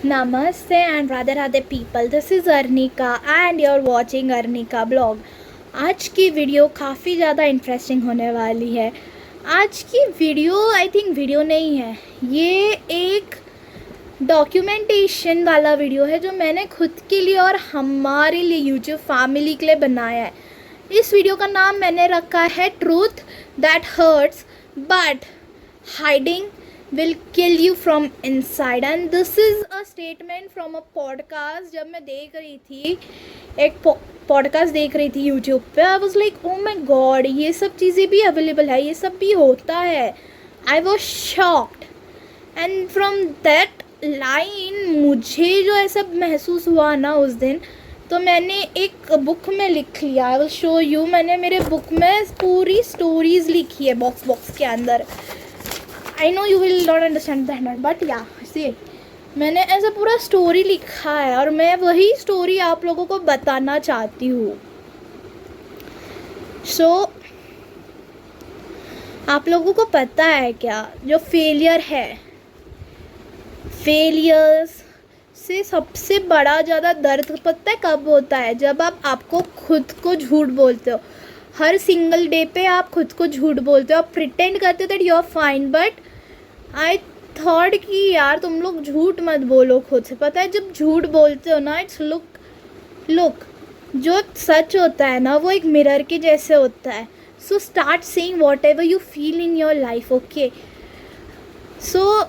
Namaste and Radhe Radhe people. This is Arnika and you're watching Arnika blog. आज की video काफ़ी ज़्यादा interesting होने वाली है. आज की वीडियो आई थिंक वीडियो नहीं है, ये एक डॉक्यूमेंटेशन वाला वीडियो है जो मैंने खुद के लिए और हमारे लिए यूट्यूब फैमिली के लिए बनाया है. इस वीडियो का नाम मैंने रखा है truth that hurts but hiding will kill you from inside. And this is a statement from a podcast. जब मैं देख रही थी एक पॉडकास्ट देख रही थी यूट्यूब पे, I was like oh my God, ये सब चीज़ें भी अवेलेबल है, ये सब भी होता है. I was shocked and from that line मुझे जो ऐसा महसूस हुआ ना उस दिन, तो मैंने एक बुक में लिख लिया. I will show you. मैंने मेरे बुक में पूरी स्टोरीज़ लिखी है बॉक्स के अंदर. I know you will not understand that but या सी, मैंने ऐसा पूरा स्टोरी लिखा है और मैं वही स्टोरी आप लोगों को बताना चाहती हूँ. सो आप लोगों को पता है क्या, जो फेलियर है, फेलियर्स से सबसे बड़ा ज़्यादा दर्द पता है कब होता है? जब आपको खुद को झूठ बोलते हो. हर सिंगल डे पे आप खुद को झूठ बोलते हो, आप प्रिटेंड करते हो that you are fine, but I thought कि यार तुम लोग झूठ मत बोलो खुद से. पता है जब झूठ बोलते हो ना, इट्स लुक जो सच होता है ना वो एक मिरर के जैसे होता है. So start saying what ever you feel in your life. Okay, so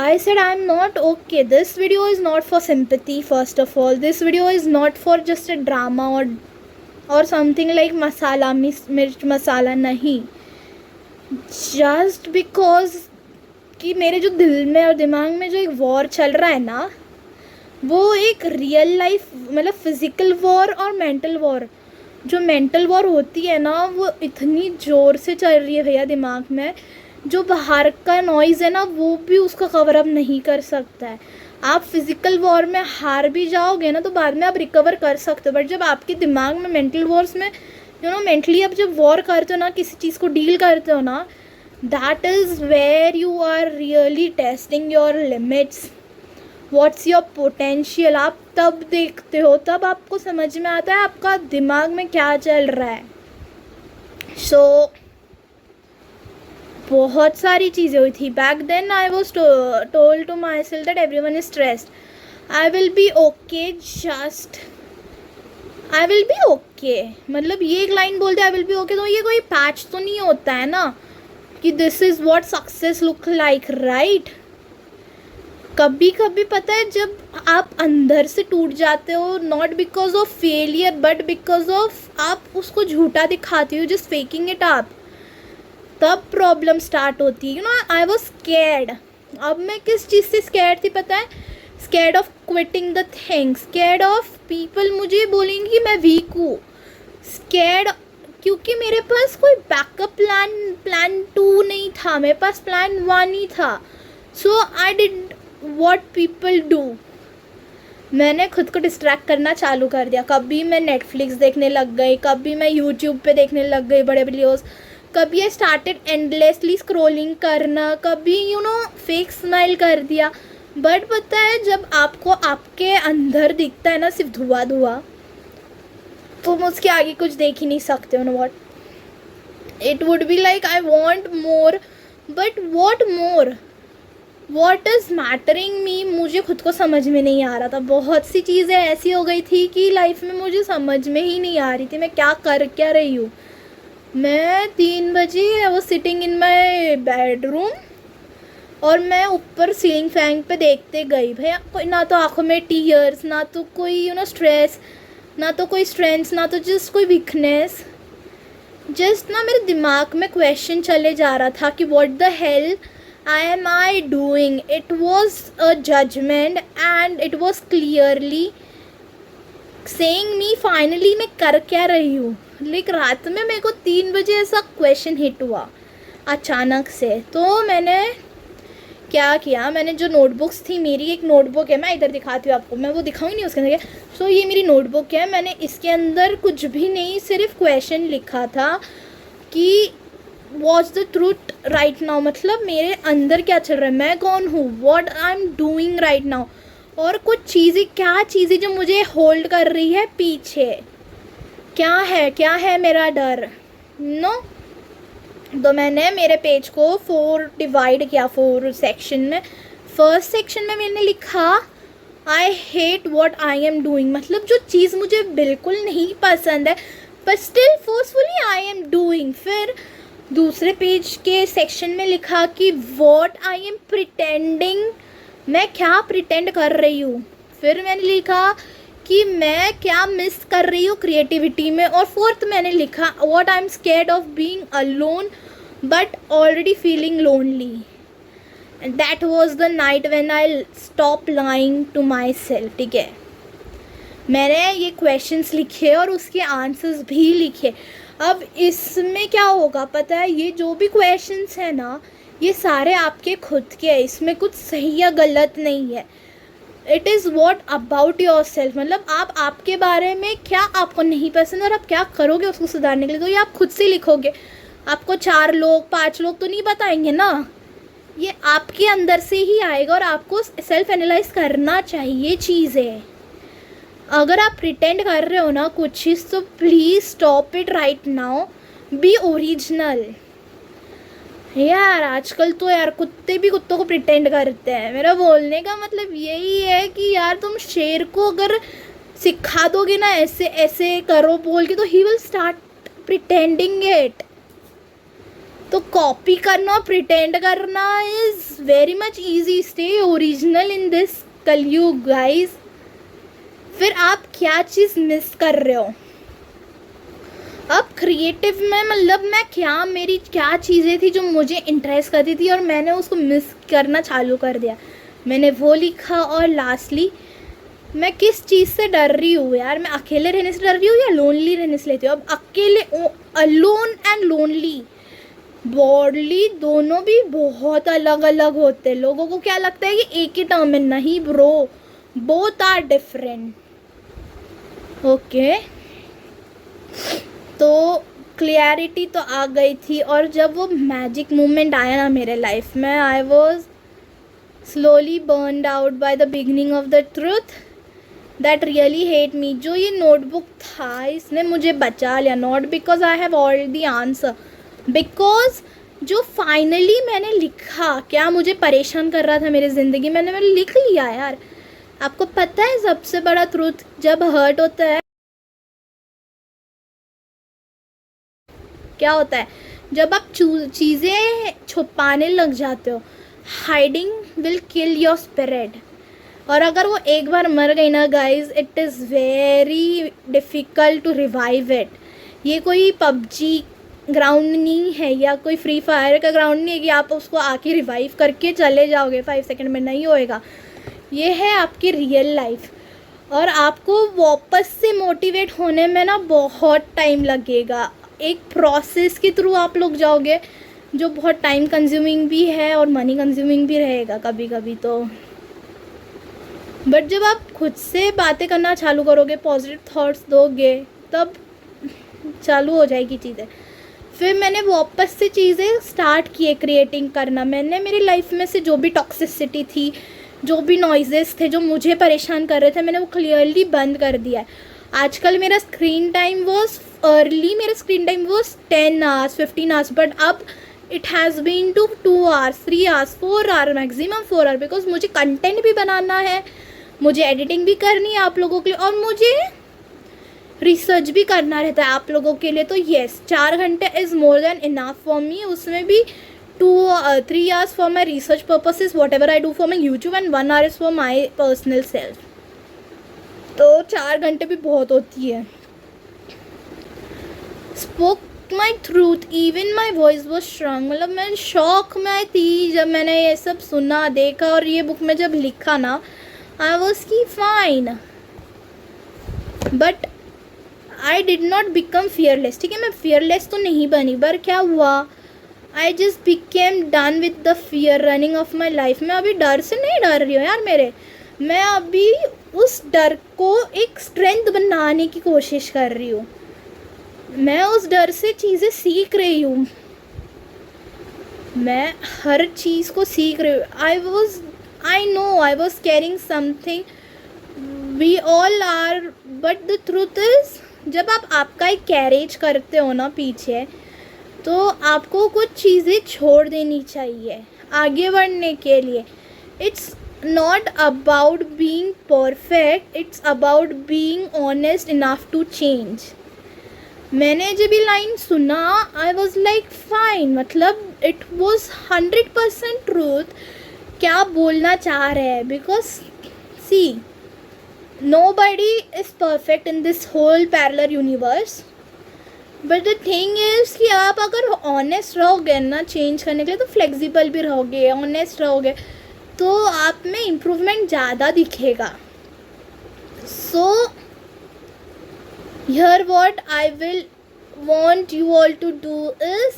I said I'm not okay. This video is not for sympathy. First of all, this video is not for just a drama or something like मसाला मिर्च मसाला. नहीं, just because कि मेरे जो दिल में और दिमाग में जो एक वॉर चल रहा है ना, वो एक रियल लाइफ मतलब फिज़िकल वॉर और मेंटल वॉर. जो मेंटल वॉर होती है ना वो इतनी ज़ोर से चल रही है भैया दिमाग में, जो बाहर का नॉइज़ है ना वो भी उसका कवर अप नहीं कर सकता है. आप फिज़िकल वॉर में हार भी जाओगे ना तो बाद में आप रिकवर कर सकते हो, बट जब आपके दिमाग में मेंटल वॉर्स में मेंटली आप जब वॉर करते हो ना, किसी चीज़ को डील करते हो ना, that is where you are really testing your limits. What's your potential. आप तब देखते हो, तब आपको समझ में आता है आपका दिमाग में क्या चल रहा है. सो बहुत सारी चीज़ें हुई थी. Back then I was told to myself that everyone is stressed. I will be okay, just I will be okay. मतलब ये एक लाइन बोलते आई विल बी ओके, तो ये कोई पैच तो नहीं होता है ना कि this is what success look like, right. कभी कभी पता है जब आप अंदर से टूट जाते हो, not because of failure but because of आप उसको झूठा दिखाते हो, जस्ट फेकिंग इट अप, तब प्रॉब्लम स्टार्ट होती है. I was scared. अब मैं किस चीज़ से स्कैर्ड थी पता है? Scared of quitting the things, scared of people मुझे बोलेंगे कि मैं वीक हूँ, स्कैर्ड क्योंकि मेरे पास कोई बैकअप प्लान 2 नहीं था, मेरे पास प्लान 1 ही था. So I did what people do. मैंने खुद को डिस्ट्रैक्ट करना चालू कर दिया. कभी मैं नेटफ्लिक्स देखने लग गई, कभी मैं यूट्यूब पे देखने लग गई बड़े वीडियोस, कभी आई स्टार्टेड एंडलेसली स्क्रोलिंग करना, कभी फेक स्माइल कर दिया. बट पता है जब आपको आपके अंदर दिखता है ना सिर्फ धुआं, तुम उसके आगे कुछ देख ही नहीं सकते हो. What it would be like I want more, but what more, what is mattering me, मुझे खुद को समझ में नहीं आ रहा था. बहुत सी चीज़ें ऐसी हो गई थी कि लाइफ में मुझे समझ में ही नहीं आ रही थी मैं क्या कर क्या रही हूँ. मैं 3 बजे I was sitting in my bedroom और मैं ऊपर सीलिंग फैन पे देखते गई. भैया कोई ना तो आँखों में टीयर्स, ना तो कोई स्ट्रेस, ना तो कोई स्ट्रेंथ, ना तो जस्ट कोई वीकनेस. जस्ट ना मेरे दिमाग में क्वेश्चन चले जा रहा था कि what the hell am I doing. It was a judgment and it was clearly saying me finally मैं कर क्या रही हूँ. लेकिन रात में मेरे को 3 बजे ऐसा क्वेश्चन हिट हुआ अचानक से. तो मैंने क्या किया, मैंने जो नोटबुक्स थी, मेरी एक नोटबुक है, मैं इधर दिखाती हूँ आपको, मैं वो दिखाऊंगी नहीं उसके अंदर. सो ये मेरी नोटबुक है, मैंने इसके अंदर कुछ भी नहीं, सिर्फ क्वेश्चन लिखा था कि watch the truth right now. मतलब मेरे अंदर क्या चल रहा है, मैं कौन हूँ, what I am doing right now. और कुछ चीज़ें, क्या चीज़ें जो मुझे होल्ड कर रही है पीछे, क्या है मेरा डर, नो। तो मैंने मेरे पेज को 4 डिवाइड किया, 4 सेक्शन में। फर्स्ट सेक्शन में मैंने लिखा I hate what I am doing, मतलब जो चीज़ मुझे बिल्कुल नहीं पसंद है but still forcefully I am doing. फिर दूसरे पेज के सेक्शन में लिखा कि वॉट आई एम प्रिटेंडिंग, मैं क्या प्रिटेंड कर रही हूँ। फिर मैंने लिखा कि मैं क्या मिस कर रही हूँ क्रिएटिविटी में। और फोर्थ मैंने लिखा what I am scared of being alone but already feeling lonely. And that was the night when I stop lying to myself. ठीक है, मैंने ये क्वेश्चंस लिखे और उसके आंसर्स भी लिखे। अब इसमें क्या होगा पता है, ये जो भी क्वेश्चंस है ना, ये सारे आपके खुद के हैं, इसमें कुछ सही या गलत नहीं है। It is what about your self, मतलब आप आपके बारे में क्या आपको नहीं पसंद और आप क्या करोगे उसको सुधारने के लिए, तो ये आप खुद से लिखोगे। आपको 4 लोग 5 लोग तो नहीं बताएंगे ना, ये आपके अंदर से ही आएगा और आपको सेल्फ एनालाइज करना चाहिए चीज़ें। अगर आप प्रिटेंड कर रहे हो ना कुछ चीज़, तो please stop it right now, B original. यार आजकल तो यार कुत्ते भी कुत्तों को प्रिटेंड करते हैं। मेरा बोलने का मतलब यही है कि यार तुम शेर को अगर सिखा दोगे ना ऐसे ऐसे करो बोल के, तो he will start pretending it. तो कॉपी करना और प्रिटेंड करना is very much easy. Stay original in this कलयुग गाइज। फिर आप क्या चीज़ मिस कर रहे हो अब क्रिएटिव में, मतलब मेरी क्या चीज़ें थी जो मुझे इंटरेस्ट करती थी और मैंने उसको मिस करना चालू कर दिया, मैंने वो लिखा। और लास्टली मैं किस चीज़ से डर रही हूँ यार, मैं अकेले रहने से डर रही हूँ या लोनली रहने से लेती हूँ। अब अकेले, अलोन एंड लोनली, बॉडली दोनों भी बहुत अलग अलग होते हैं। लोगों को क्या लगता है कि एक ही टर्म है, नहीं bro, both are different. Okay, तो क्लियरिटी तो आ गई थी। और जब वो मैजिक मोमेंट आया ना मेरे लाइफ में, I was slowly burned out by the beginning of the truth that really hate me. जो ये नोटबुक था इसने मुझे बचा लिया, not because I have all the answer, because जो फाइनली मैंने लिखा, क्या मुझे परेशान कर रहा था मेरी ज़िंदगी में, मैंने लिख लिया यार। आपको पता है सबसे बड़ा ट्रूथ जब हर्ट होता है क्या होता है, जब आप चीज़ें छुपाने लग जाते हो। Hiding will kill your spirit. और अगर वो एक बार मर गई ना guys, it is very difficult to revive it. ये कोई पबजी ग्राउंड नहीं है या कोई फ्री फायर का ग्राउंड नहीं है कि आप उसको आके रिवाइव करके चले जाओगे 5 सेकंड में, नहीं होएगा। ये है आपकी रियल लाइफ और आपको वापस से मोटिवेट होने में ना बहुत टाइम लगेगा। एक प्रोसेस के थ्रू आप लोग जाओगे जो बहुत टाइम कंज्यूमिंग भी है और मनी कंज्यूमिंग भी रहेगा कभी कभी तो। बट जब आप खुद से बातें करना चालू करोगे, पॉजिटिव थॉट्स दोगे, तब चालू हो जाएगी चीज़ें। फिर मैंने वापस से चीज़ें स्टार्ट किए क्रिएटिंग करना। मैंने मेरी लाइफ में से जो भी टॉक्सिसिटी थी, जो भी नॉइजेस थे जो मुझे परेशान कर रहे थे, मैंने वो क्लियरली बंद कर दिया है। आजकल मेरा स्क्रीन टाइम वॉज अर्ली, मेरा screen time was 10 hours 15 hours, but अब it has been to 2 hours 3 hours 4 hour, maximum 4 hour, because मुझे कंटेंट भी बनाना है, मुझे एडिटिंग भी करनी है आप लोगों के लिए और मुझे रिसर्च भी करना रहता है आप लोगों के लिए। तो येस, 4 घंटे is more than enough for me. उसमें भी 3 hours for my research purposes, what ever I do for my YouTube, and 1 hour is for my personal self. तो 4 घंटे भी बहुत होती है। Spoke my truth even my voice was strong, मतलब मैं शॉक में थी जब मैंने ये सब सुना देखा और ये बुक में जब लिखा ना, आई वॉज की fine, but I did not become fearless. ठीक है, मैं फियरलेस तो नहीं बनी, पर क्या हुआ, I just became done with the fear running of my life. मैं अभी डर से नहीं डर रही हूँ यार मैं अभी उस डर को एक स्ट्रेंथ बनाने की कोशिश कर रही हूँ। मैं उस डर से चीज़ें सीख रही हूँ, मैं हर चीज़ को सीख रही हूँ। I know I was carrying something. We all are, but the truth is, जब आप आपका एक कैरेज करते हो ना पीछे, तो आपको कुछ चीज़ें छोड़ देनी चाहिए आगे बढ़ने के लिए. It's not about being perfect, it's about being honest enough to change. मैंने जब ये लाइन सुना, I was like fine, मतलब it was 100% truth. क्या बोलना चाह रहे हैं, because see, nobody is perfect in this whole parallel universe. But the thing is कि आप अगर honest रहोगे ना चेंज करने के लिए, तो flexible भी रहोगे, honest रहोगे, तो आप में इम्प्रूवमेंट ज़्यादा दिखेगा. So here what I will want you all to do is,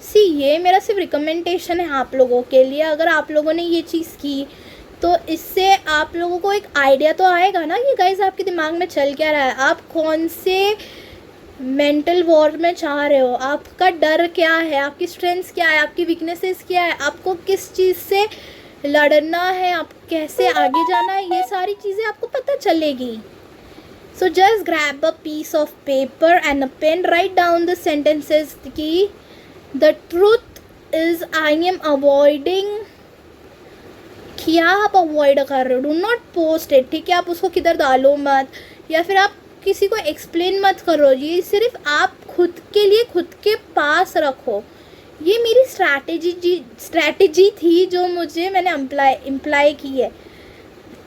see, ये मेरा सिर्फ रिकमेंडेशन है आप लोगों के लिए. अगर आप लोगों ने ये चीज़ की तो इससे आप लोगों को एक आइडिया तो आएगा ना कि गाइस आपके दिमाग में चल क्या रहा है, आप कौन से मेंटल वॉर में चाह रहे हो, आपका डर क्या है, आपकी स्ट्रेंथ्स क्या है, आपकी वीकनेसेस क्या है, आपको किस चीज़ से लड़ना है, आप कैसे आगे जाना है, ये सारी चीज़ें आपको पता चलेगी. So just grab a piece of paper and a pen, write down the sentences की the truth is I am avoiding. क्या आप अवॉइड कर रहे हो, डू नॉट पोस्ट इट, ठीक है, आप उसको किधर डालो मत, या फिर आप किसी को एक्सप्लेन मत करो, ये सिर्फ आप खुद के लिए खुद के पास रखो. ये मेरी स्ट्रैटेजी थी जो मैंने इम्प्लाई की है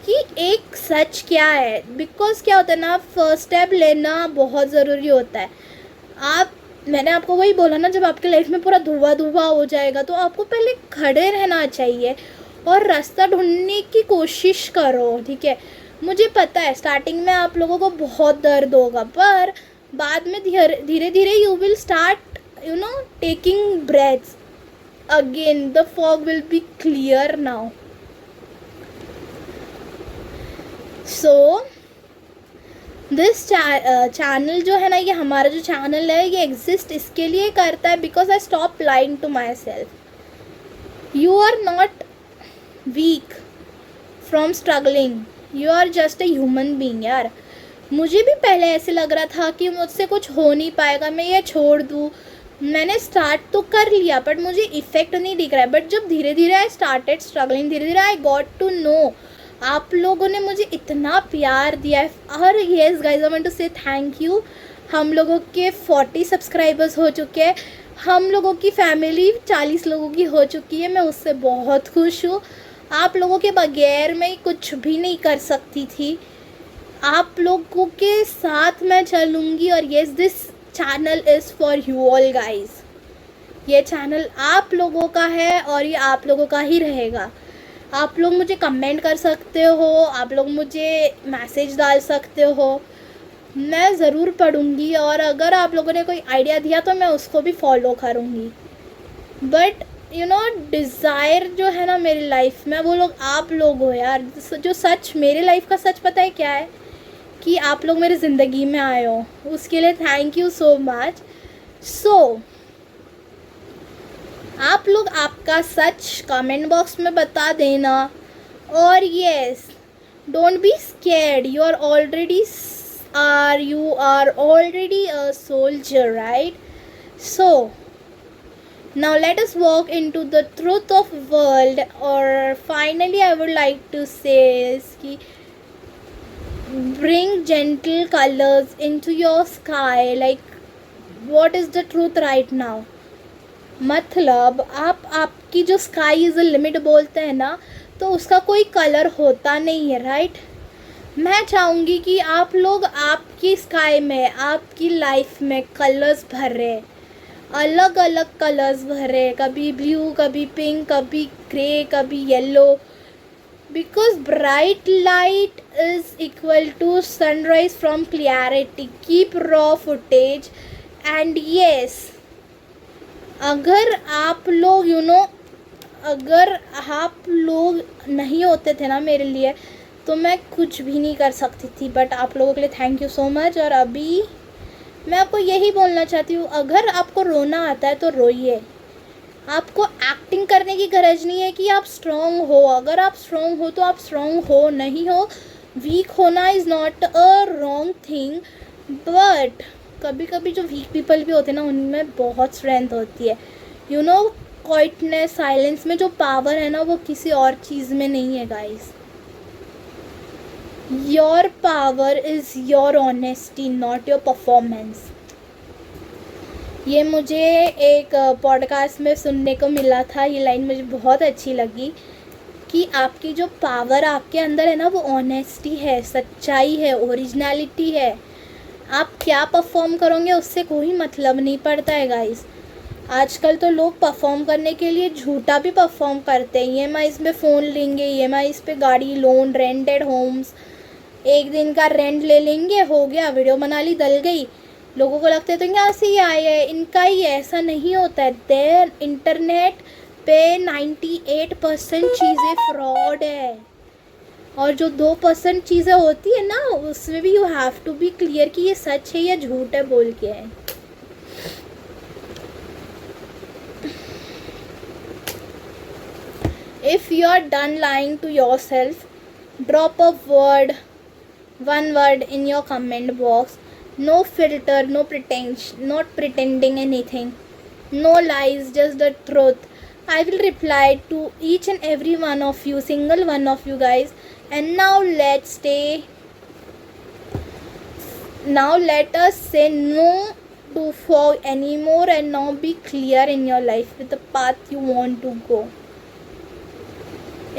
कि एक सच क्या है. बिकॉज क्या होता है ना, फर्स्ट स्टेप लेना बहुत ज़रूरी होता है. मैंने आपको वही बोला ना, जब आपके लाइफ में पूरा धुआं हो जाएगा तो आपको पहले खड़े रहना चाहिए और रास्ता ढूंढने की कोशिश करो, ठीक है. मुझे पता है स्टार्टिंग में आप लोगों को बहुत दर्द होगा, पर बाद में धीरे धीरे you will start taking breaths again. The fog will be clear now. So this channel जो है ना, ये हमारा जो चैनल है, ये एग्जिस्ट इसके लिए करता है because I stop lying to myself. You are not weak from struggling. You are just a human being यार. मुझे भी पहले ऐसे लग रहा था कि मुझसे कुछ हो नहीं पाएगा, मैं ये छोड़ दूँ. मैंने स्टार्ट तो कर लिया बट मुझे इफ़ेक्ट नहीं दिख रहा है. बट जब धीरे धीरे आई स्टार्टेड स्ट्रगलिंग, धीरे धीरे आई गॉट टू नो. आप लोगों ने मुझे इतना प्यार दिया है. और yes guys, I want to say thank you. हम लोगों के 40 सब्सक्राइबर्स हो चुके हैं, हम लोगों की फैमिली 40 लोगों की हो चुकी है. मैं उससे बहुत खुश हूँ. आप लोगों के बगैर मैं कुछ भी नहीं कर सकती थी. आप लोगों के साथ मैं चलूँगी. और yes, this channel is for you all guys. ये चैनल आप लोगों का है और ये आप लोगों का ही रहेगा. आप लोग मुझे कमेंट कर सकते हो, आप लोग मुझे मैसेज डाल सकते हो, मैं ज़रूर पढ़ूँगी. और अगर आप लोगों ने कोई आइडिया दिया तो मैं उसको भी फॉलो करूँगी. बट डिज़ायर जो है ना मेरी लाइफ में, वो लोग आप लोग हो यार. जो सच, मेरे लाइफ का सच पता है क्या है, कि आप लोग मेरी ज़िंदगी में आए हो. उसके लिए थैंक यू सो मच. सो आप लोग आपका सच कमेंट बॉक्स में बता देना. और yes, don't be scared. You are already a soldier, right? So now let us walk into the truth of world. Or finally I would like to say is कि bring gentle colors into your sky. Like what is the truth right now? मतलब आपकी जो sky is a limit बोलते हैं ना, तो उसका कोई कलर होता नहीं है, राइट? मैं चाहूँगी कि आप लोग आपकी स्काई में, आपकी लाइफ में कलर्स भर रहे, अलग अलग कलर्स भर रहे, कभी ब्लू, कभी पिंक, कभी ग्रे, कभी yellow. Because bright light is equal to sunrise from clarity. Keep raw footage. And yes, अगर आप लोग अगर आप लोग नहीं होते थे ना मेरे लिए, तो मैं कुछ भी नहीं कर सकती थी. बट आप लोगों के लिए थैंक यू सो मच. और अभी मैं आपको यही बोलना चाहती हूँ, अगर आपको रोना आता है तो रोइए. आपको एक्टिंग करने की गरज नहीं है कि आप स्ट्रॉन्ग हो. अगर आप स्ट्रॉन्ग हो तो आप स्ट्रॉन्ग हो, नहीं हो. वीक होना is not a wrong thing, but कभी कभी जो वीक पीपल भी होते हैं ना, उनमें बहुत स्ट्रेंथ होती है. यू नो, क्वाइटनेस, साइलेंस में जो पावर है ना, वो किसी और चीज़ में नहीं है guys. Your power is your honesty, not your performance. ये मुझे एक पॉडकास्ट में सुनने को मिला था. ये लाइन मुझे बहुत अच्छी लगी कि आपकी जो पावर आपके अंदर है ना, वो ऑनेस्टी है, सच्चाई है, ओरिजिनलिटी है. आप क्या परफॉर्म करोगे उससे कोई मतलब नहीं पड़ता है गाइस. आजकल तो लोग परफॉर्म करने के लिए झूठा भी परफॉर्म करते हैं. EMIs पे फ़ोन लेंगे, EMIs पे गाड़ी, लोन, रेंटेड होम्स, एक दिन का रेंट ले लेंगे, हो गया, वीडियो बना ली, दल गई. लोगों को लगता है तो यहाँ से ही आए है, इनका ही. ऐसा नहीं होता है. देर इंटरनेट पे 98% चीज़ें फ्रॉड है, और जो 2% चीज़ें होती है ना, उसमें भी you have to be clear कि ये सच है या झूठ है बोल के है. If you are done lying to yourself, drop a word, one word in your comment box. No filter, no pretension, not pretending anything, no lies, just the truth. I will reply to each and every one of you, single one of you guys. And now let us say no to fog anymore, and now be clear in your life with the path you want to go.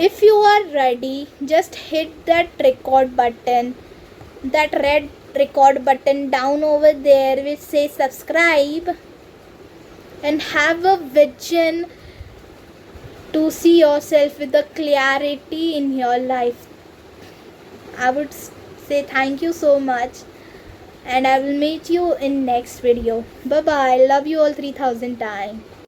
If you are ready, just hit that record button, that red record button down over there which says subscribe, and have a vision to see yourself with the clarity in your life. I would say thank you so much, and I will meet you in next video. Bye bye. Love you all 3000 times.